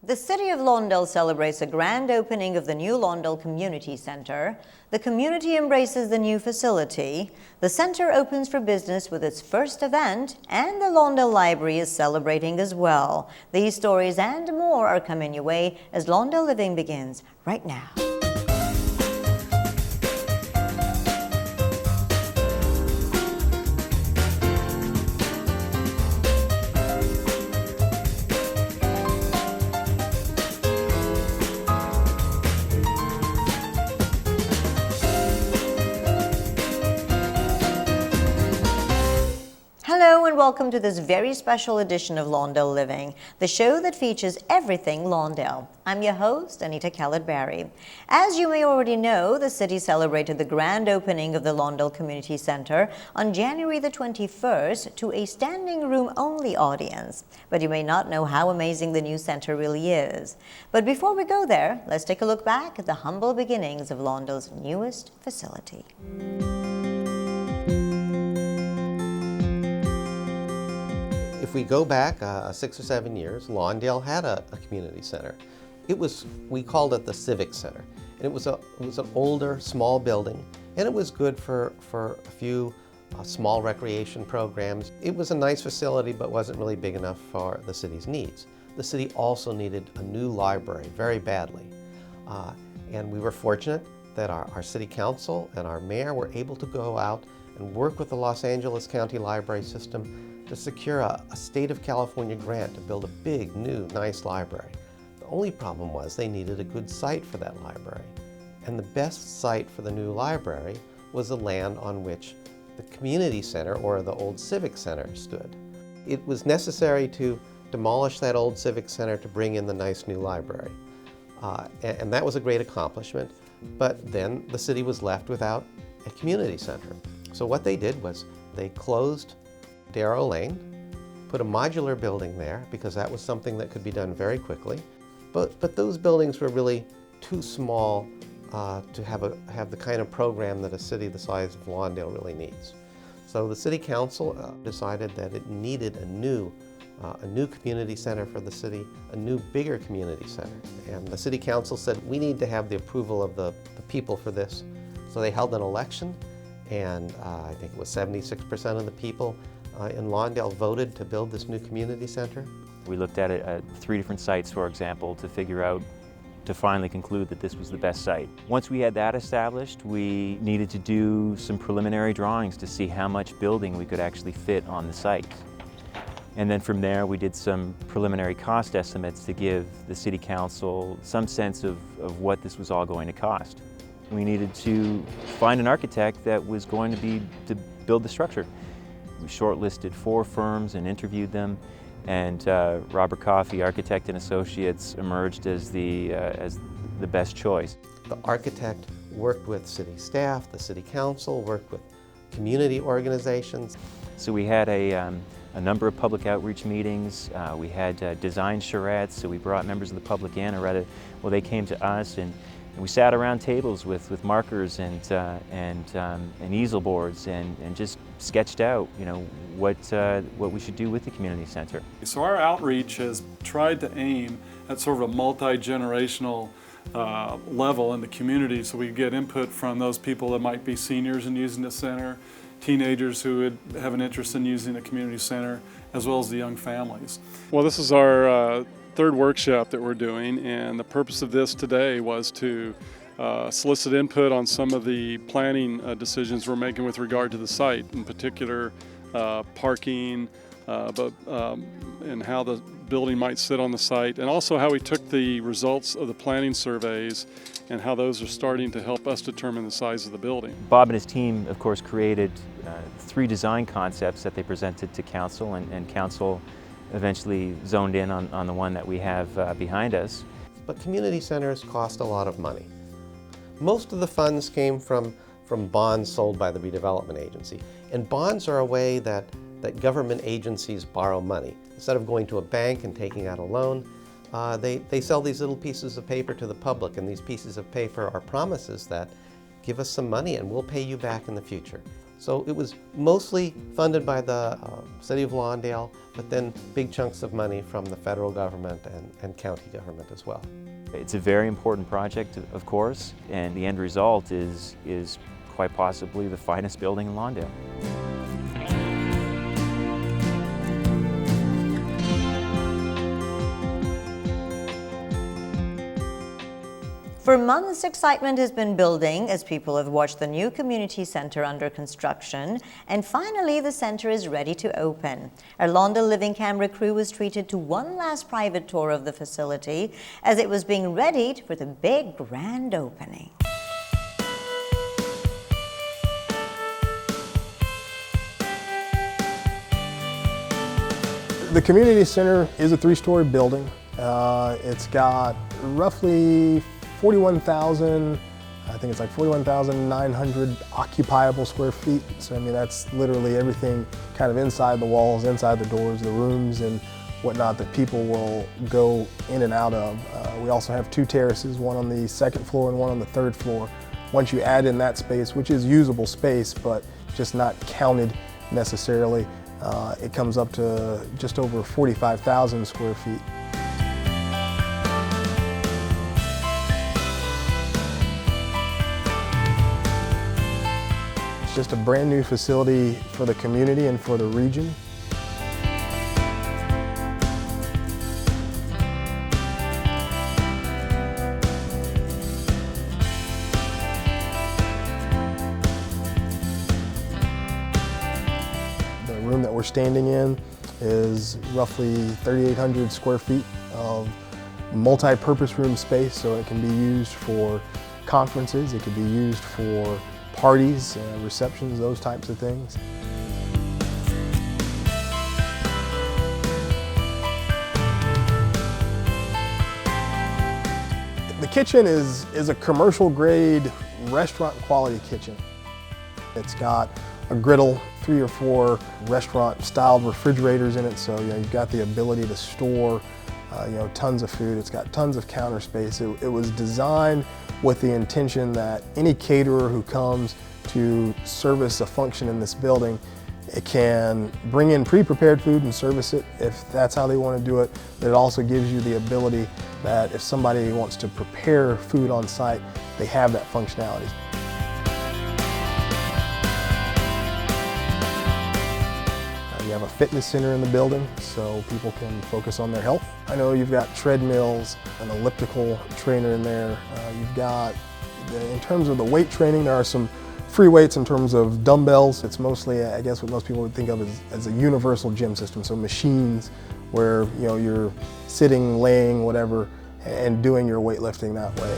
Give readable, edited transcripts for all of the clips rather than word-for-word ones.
The City of Lawndale celebrates the grand opening of the new Lawndale Community Center. The community embraces the new facility. The center opens for business with its first event, and the Lawndale Library is celebrating as well. These stories and more are coming your way as Lawndale Living begins right now. Hello and welcome to this very special edition of Lawndale Living, the show that features everything Lawndale. I'm your host, Anita Callett-Barry. As you may already know, the city celebrated the grand opening of the Lawndale Community Center on January the 21st to a standing room only audience. But you may not know how amazing the new center really is. But before we go there, let's take a look back at the humble beginnings of Lawndale's newest facility. If we go back 6 or 7 years, Lawndale had a community center. We called it the Civic Center. And it was an older, small building, and it was good for a few small recreation programs. It was a nice facility, but wasn't really big enough for the city's needs. The city also needed a new library very badly. And we were fortunate that our city council and our mayor were able to go out and work with the Los Angeles County Library System to secure a state of California grant to build a big, new, nice library. The only problem was they needed a good site for that library. And the best site for the new library was the land on which the community center, or the old civic center, stood. It was necessary to demolish that old civic center to bring in the nice new library. And that was a great accomplishment, but then the city was left without a community center. So what they did was they closed Darrow Lane, put a modular building there because that was something that could be done very quickly. But those buildings were really too small to have the kind of program that a city the size of Lawndale really needs. So the city council decided that it needed a new community center for the city, a new bigger community center. And the city council said, we need to have the approval of the people for this. So they held an election, and I think it was 76% of the people in Lawndale voted to build this new community center. We looked at it at 3 different sites, for example, to finally conclude that this was the best site. Once we had that established, we needed to do some preliminary drawings to see how much building we could actually fit on the site. And then from there, we did some preliminary cost estimates to give the City Council some sense of what this was all going to cost. We needed to find an architect that was going to build the structure. We shortlisted 4 firms and interviewed them, and Robert Coffey, Architect and Associates, emerged as the best choice. The architect worked with city staff, the city council, worked with community organizations. So we had a number of public outreach meetings. We had design charrettes, so we brought members of the public in, or rather, well, they came to us, and we sat around tables with markers and easel boards and just sketched out, what we should do with the community center. So our outreach has tried to aim at sort of a multi-generational level in the community, so we get input from those people that might be seniors in using the center, teenagers who would have an interest in using the community center, as well as the young families. Well, this is our third workshop that we're doing, and the purpose of this today was to solicit input on some of the planning decisions we're making with regard to the site, in particular parking, and how the building might sit on the site, and also how we took the results of the planning surveys and how those are starting to help us determine the size of the building. Bob and his team, of course, created 3 design concepts that they presented to Council, and Council eventually zoned in on the one that we have behind us. But community centers cost a lot of money. Most of the funds came from bonds sold by the redevelopment agency. And bonds are a way that government agencies borrow money. Instead of going to a bank and taking out a loan, they sell these little pieces of paper to the public, and these pieces of paper are promises that give us some money and we'll pay you back in the future. So it was mostly funded by the city of Lawndale, but then big chunks of money from the federal government and county government as well. It's a very important project, of course, and the end result is quite possibly the finest building in Lawndale. For months, excitement has been building as people have watched the new community center under construction, and finally the center is ready to open. Our Lawndale Living camera crew was treated to one last private tour of the facility as it was being readied for the big grand opening. The community center is a 3-story building. It's got roughly 41,000, I think it's like 41,900 occupiable square feet. So I mean, that's literally everything kind of inside the walls, inside the doors, the rooms and whatnot that people will go in and out of. We also have 2 terraces, one on the 2nd floor and one on the 3rd floor. Once you add in that space, which is usable space, but just not counted necessarily, it comes up to just over 45,000 square feet. It's just a brand new facility for the community and for the region. The room that we're standing in is roughly 3,800 square feet of multi-purpose room space, so it can be used for conferences, it can be used for parties, receptions, those types of things. The kitchen is a commercial grade restaurant quality kitchen. It's got a griddle, 3 or 4 restaurant styled refrigerators in it, so you've got the ability to store tons of food. It's got tons of counter space. It was designed with the intention that any caterer who comes to service a function in this building, it can bring in pre-prepared food and service it if that's how they want to do it. But it also gives you the ability that if somebody wants to prepare food on site, they have that functionality. You have a fitness center in the building so people can focus on their health. I know you've got treadmills, an elliptical trainer in there. You've got, in terms of the weight training, there are some free weights in terms of dumbbells. It's mostly, I guess, what most people would think of as a universal gym system. So machines where you're sitting, laying, whatever, and doing your weightlifting that way.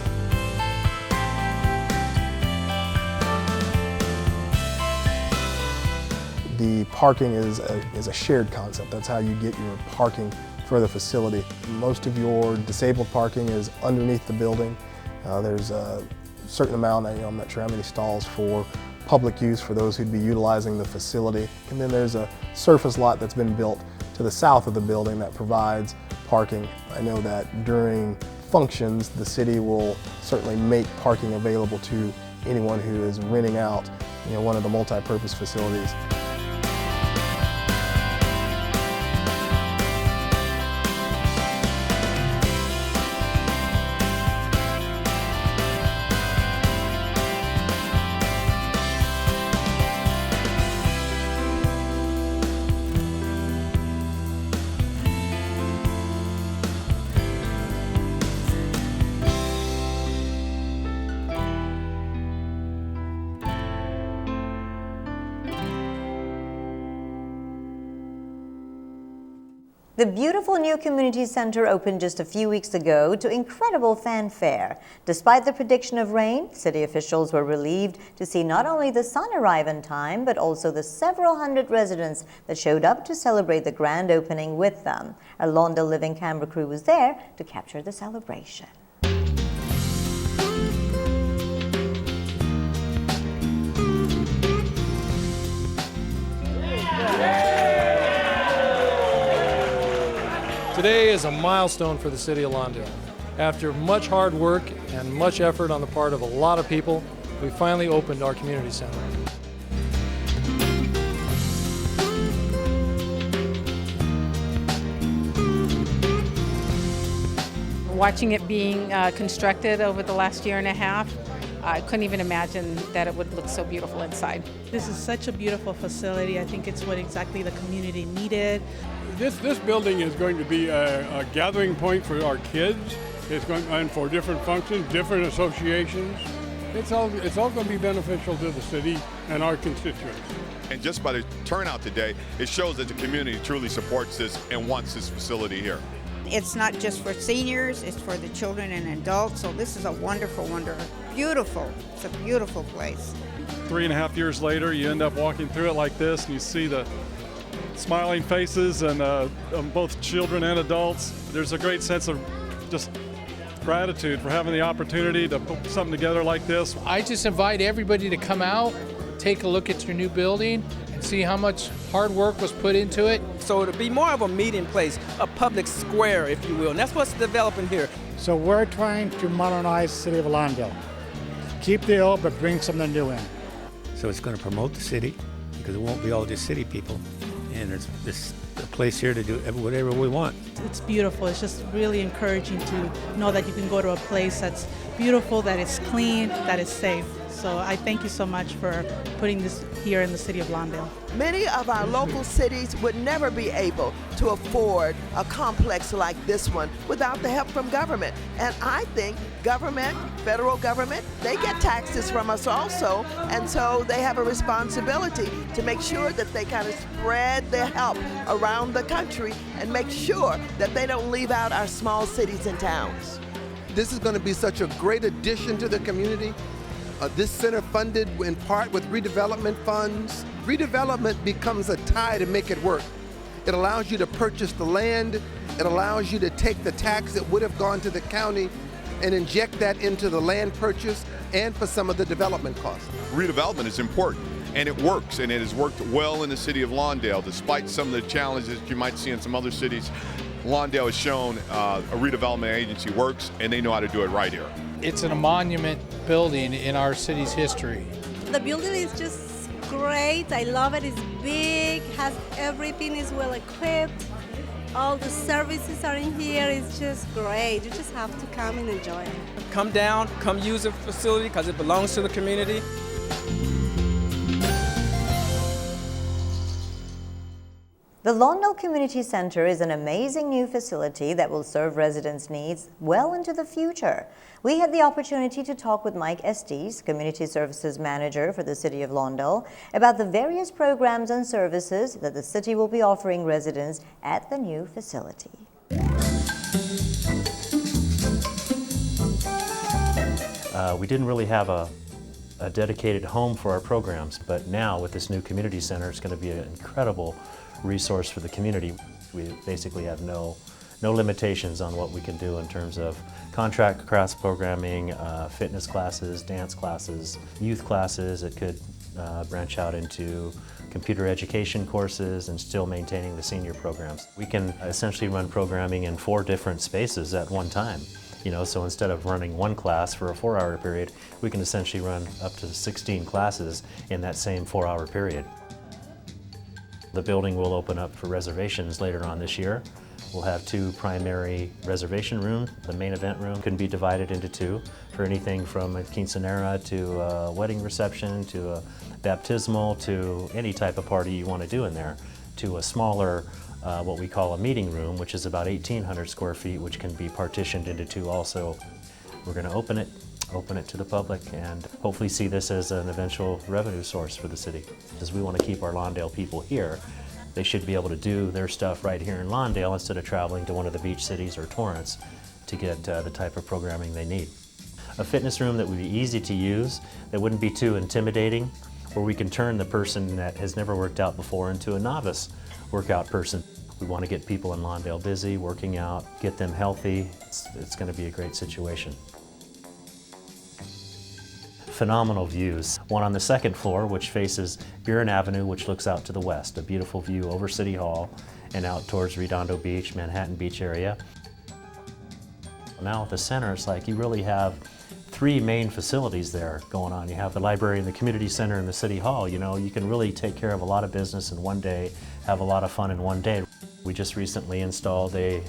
The parking is a shared concept. That's how you get your parking for the facility. Most of your disabled parking is underneath the building. There's a certain amount, I'm not sure how many stalls for public use for those who'd be utilizing the facility. And then there's a surface lot that's been built to the south of the building that provides parking. I know that during functions, the city will certainly make parking available to anyone who is renting out one of the multi-purpose facilities. The beautiful new community center opened just a few weeks ago to incredible fanfare. Despite the prediction of rain, city officials were relieved to see not only the sun arrive in time, but also the several hundred residents that showed up to celebrate the grand opening with them. Our Lawndale Living camera crew was there to capture the celebration. Today is a milestone for the city of Lawndale. After much hard work and much effort on the part of a lot of people, we finally opened our community center. Watching it being constructed over the last year and a half, I couldn't even imagine that it would look so beautiful inside. This is such a beautiful facility. I think it's what exactly the community needed. This building is going to be a gathering point for our kids. It's going and for different functions, different associations. It's all going to be beneficial to the city and our constituents. And just by the turnout today, it shows that the community truly supports this and wants this facility here. It's not just for seniors, it's for the children and adults. So this is a wonderful, beautiful. It's a beautiful place. 3.5 years later, you end up walking through it like this, and you see the smiling faces and of both children and adults. There's a great sense of just gratitude for having the opportunity to put something together like this. I just invite everybody to come out, take a look at your new building, and see how much hard work was put into it. So it'll be more of a meeting place, a public square, if you will, and that's what's developing here. So we're trying to modernize the city of Lawndale. Keep the old, but bring something new in. So it's going to promote the city, because it won't be all just city people. And there's a place here to do whatever we want. It's beautiful. It's just really encouraging to know that you can go to a place that's beautiful, that is clean, that is safe. So I thank you so much for putting this here in the city of Lawndale. Many of our local cities would never be able to afford a complex like this one without the help from government. And I think government, federal government, they get taxes from us also, and so they have a responsibility to make sure that they kind of spread their help around the country and make sure that they don't leave out our small cities and towns. This is going to be such a great addition to the community. This center funded in part with redevelopment funds. Redevelopment becomes a tie to make it work. It allows you to purchase the land. It allows you to take the tax that would have gone to the county and inject that into the land purchase and for some of the development costs. Redevelopment is important, and it works, and it has worked well in the city of Lawndale, despite some of the challenges you might see in some other cities. Lawndale has shown a redevelopment agency works, and they know how to do it right here. It's a monument building in our city's history. The building is just great. I love it. It's big, has everything, is well equipped. All the services are in here. It's just great. You just have to come and enjoy it. Come down, come use the facility because it belongs to the community. The Lawndale Community Center is an amazing new facility that will serve residents' needs well into the future. We had the opportunity to talk with Mike Estes, Community Services Manager for the City of Lawndale, about the various programs and services that the city will be offering residents at the new facility. We didn't really have a dedicated home for our programs, but now with this new community center, it's going to be an incredible resource for the community. We basically have no limitations on what we can do in terms of contract cross programming, fitness classes, dance classes, youth classes. It could branch out into computer education courses and still maintaining the senior programs. We can essentially run programming in 4 different spaces at one time. So instead of running one class for a 4-hour period, we can essentially run up to 16 classes in that same 4-hour period. The building will open up for reservations later on this year. We'll have 2 primary reservation rooms. The main event room can be divided into 2 for anything from a quinceanera to a wedding reception to a baptismal to any type of party you want to do in there, to a smaller what we call a meeting room, which is about 1,800 square feet, which can be partitioned into 2 also. We're going to open it to the public and hopefully see this as an eventual revenue source for the city. Because we want to keep our Lawndale people here, they should be able to do their stuff right here in Lawndale instead of traveling to one of the beach cities or Torrance to get the type of programming they need. A fitness room that would be easy to use, that wouldn't be too intimidating, where we can turn the person that has never worked out before into a novice workout person. We want to get people in Lawndale busy, working out, get them healthy. It's going to be a great situation. Phenomenal views. One on the 2nd floor, which faces Buren Avenue, which looks out to the west. A beautiful view over City Hall and out towards Redondo Beach, Manhattan Beach area. Now at the center, it's like you really have 3 main facilities there going on. You have the library and the community center and the City Hall. You can really take care of a lot of business in one day, have a lot of fun in one day. We just recently installed a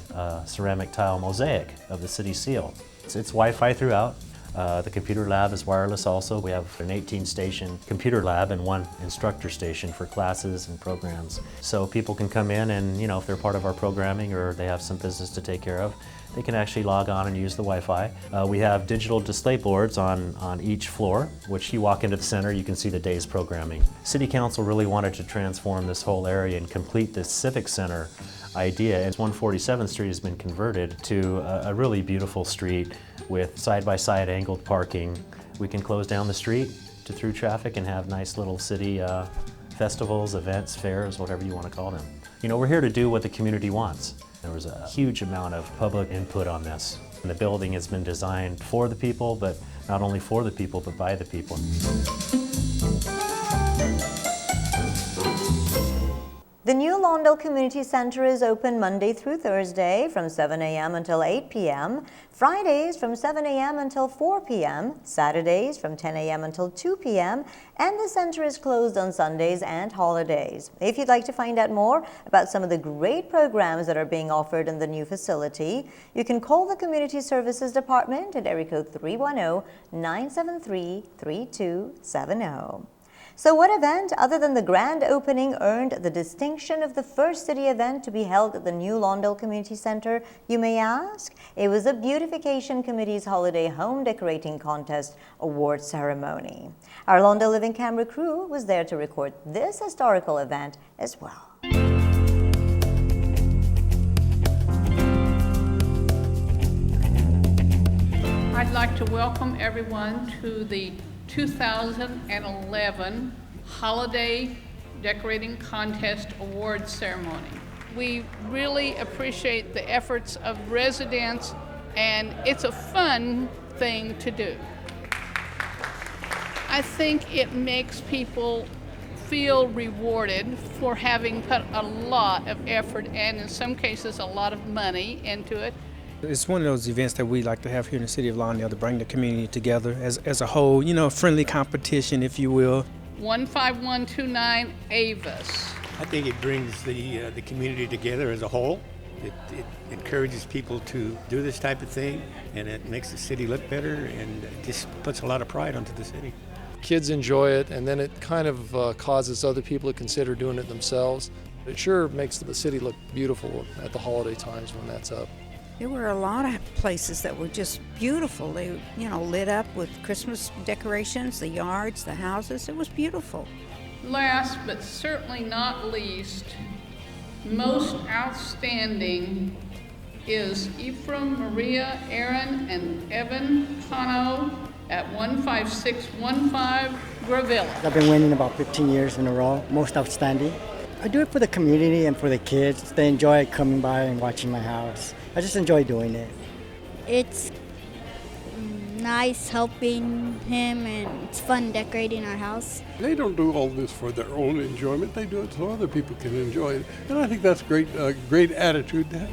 ceramic tile mosaic of the city seal. It's Wi-Fi throughout. The computer lab is wireless also. We have an 18-station computer lab and one instructor station for classes and programs. So people can come in and, if they're part of our programming or they have some business to take care of, they can actually log on and use the Wi-Fi. We have digital display boards on each floor, which you walk into the center, you can see the day's programming. City Council really wanted to transform this whole area and complete this Civic Center idea. And 147th Street has been converted to a really beautiful street with side-by-side angled parking. We can close down the street to through traffic and have nice little city festivals, events, fairs, whatever you want to call them. We're here to do what the community wants. There was a huge amount of public input on this. And the building has been designed for the people, but not only for the people, but by the people. The new Lawndale Community Center is open Monday through Thursday from 7 a.m. until 8 p.m., Fridays from 7 a.m. until 4 p.m., Saturdays from 10 a.m. until 2 p.m., and the center is closed on Sundays and holidays. If you'd like to find out more about some of the great programs that are being offered in the new facility, you can call the Community Services Department at area code 310-973-3270. So what event other than the grand opening earned the distinction of the first city event to be held at the new Lawndale Community Center, you may ask? It was the Beautification Committee's Holiday Home Decorating Contest award ceremony. Our Lawndale Living camera crew was there to record this historical event as well. I'd like to welcome everyone to the 2011 Holiday Decorating Contest Award Ceremony. We really appreciate the efforts of residents, and it's a fun thing to do. I think it makes people feel rewarded for having put a lot of effort and in some cases a lot of money into it. It's one of those events that we like to have here in the city of Lawndale to bring the community together as a whole, friendly competition, if you will. 15129 Avis. I think it brings the community together as a whole. It encourages people to do this type of thing, and it makes the city look better, and it just puts a lot of pride onto the city. Kids enjoy it, and then it kind of causes other people to consider doing it themselves. It sure makes the city look beautiful at the holiday times when that's up. There were a lot of places that were just beautiful. They, lit up with Christmas decorations, the yards, the houses. It was beautiful. Last but certainly not least, most outstanding is Ephraim, Maria, Aaron, and Evan Cano at 15615 Gravilla. I've been winning about 15 years in a row, most outstanding. I do it for the community and for the kids. They enjoy coming by and watching my house. I just enjoy doing it. It's nice helping him, and it's fun decorating our house. They don't do all this for their own enjoyment. They do it so other people can enjoy it. And I think that's great attitude to have.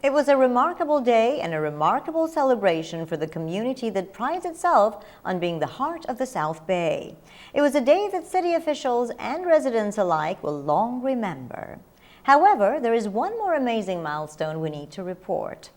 It was a remarkable day and a remarkable celebration for the community that prides itself on being the heart of the South Bay. It was a day that city officials and residents alike will long remember. However, there is one more amazing milestone we need to report.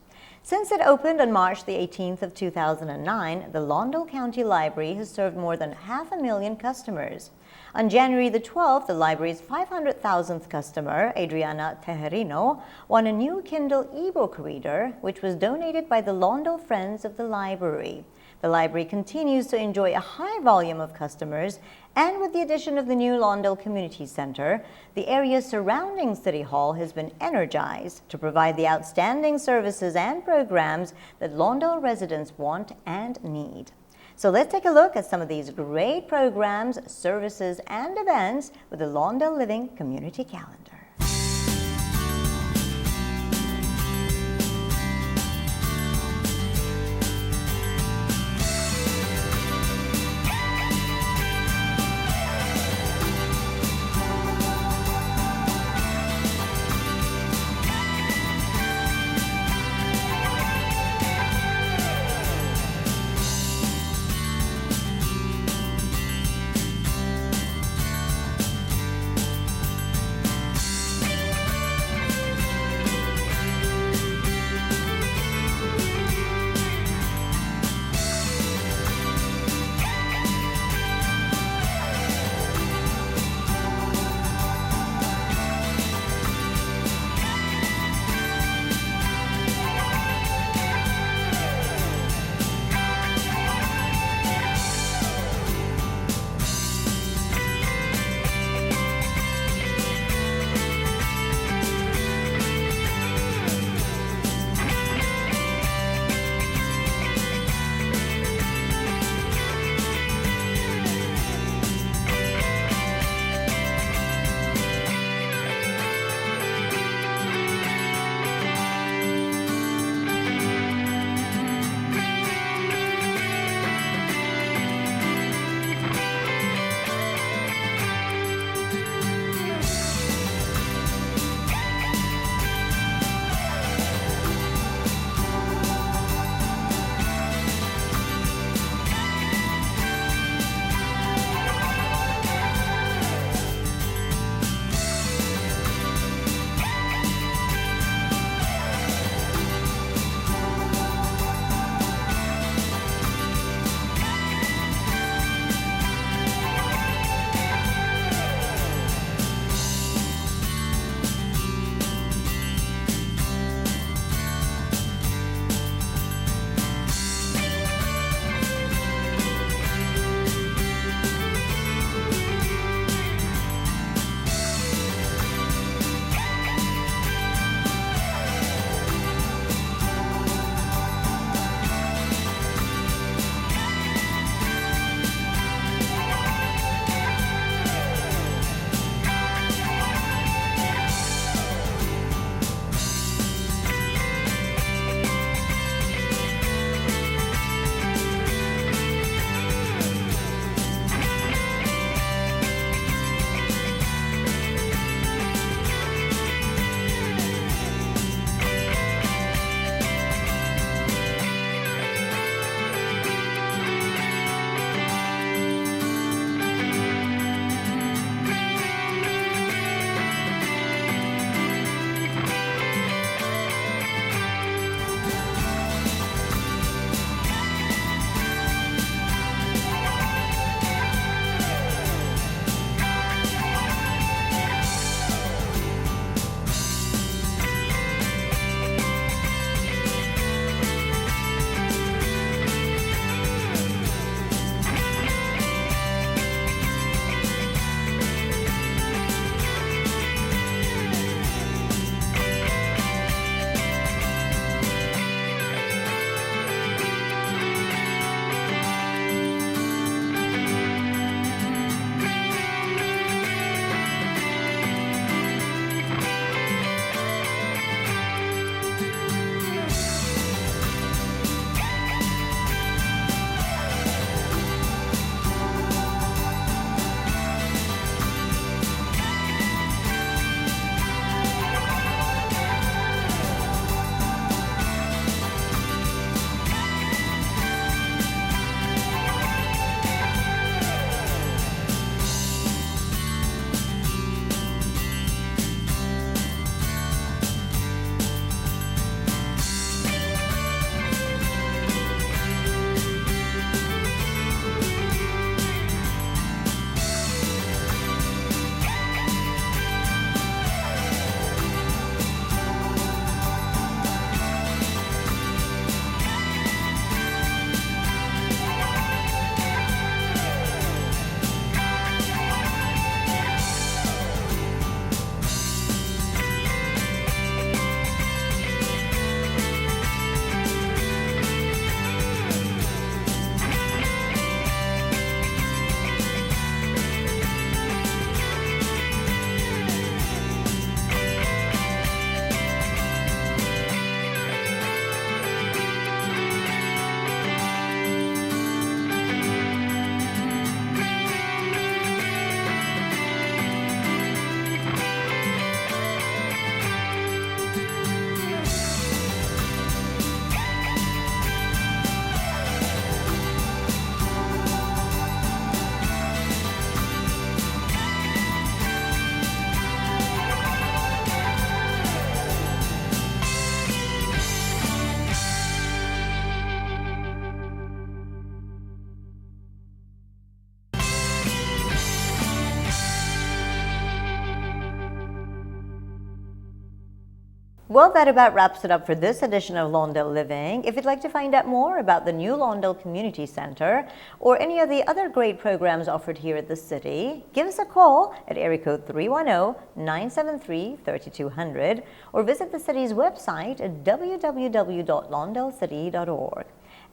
Since it opened on March the 18th of 2009, the Lawndale County Library has served more than 500,000 customers. On January the 12th, the library's 500,000th customer, Adriana Tejerino, won a new Kindle ebook reader, which was donated by the Lawndale Friends of the Library. The library continues to enjoy a high volume of customers, and with the addition of the new Lawndale Community Center, the area surrounding City Hall has been energized to provide the outstanding services and programs that Lawndale residents want and need. So let's take a look at some of these great programs, services, and events with the Lawndale Living Community Calendar. Well, that about wraps it up for this edition of Lawndale Living. If you'd like to find out more about the new Lawndale Community Center or any of the other great programs offered here at the city, give us a call at area code 310-973-3200 or visit the city's website at www.lawndalecity.org.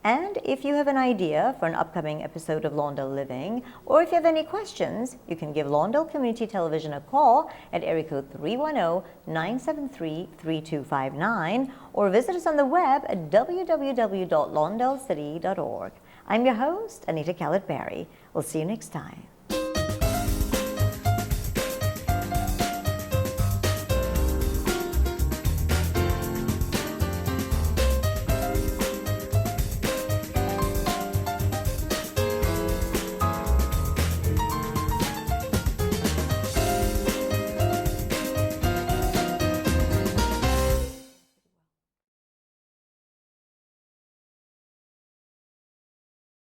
And if you have an idea for an upcoming episode of Lawndale Living, or if you have any questions, you can give Lawndale Community Television a call at area code 310-973-3259 or visit us on the web at www.lawndalecity.org. I'm your host, Anita Khaled-Barry. We'll see you next time.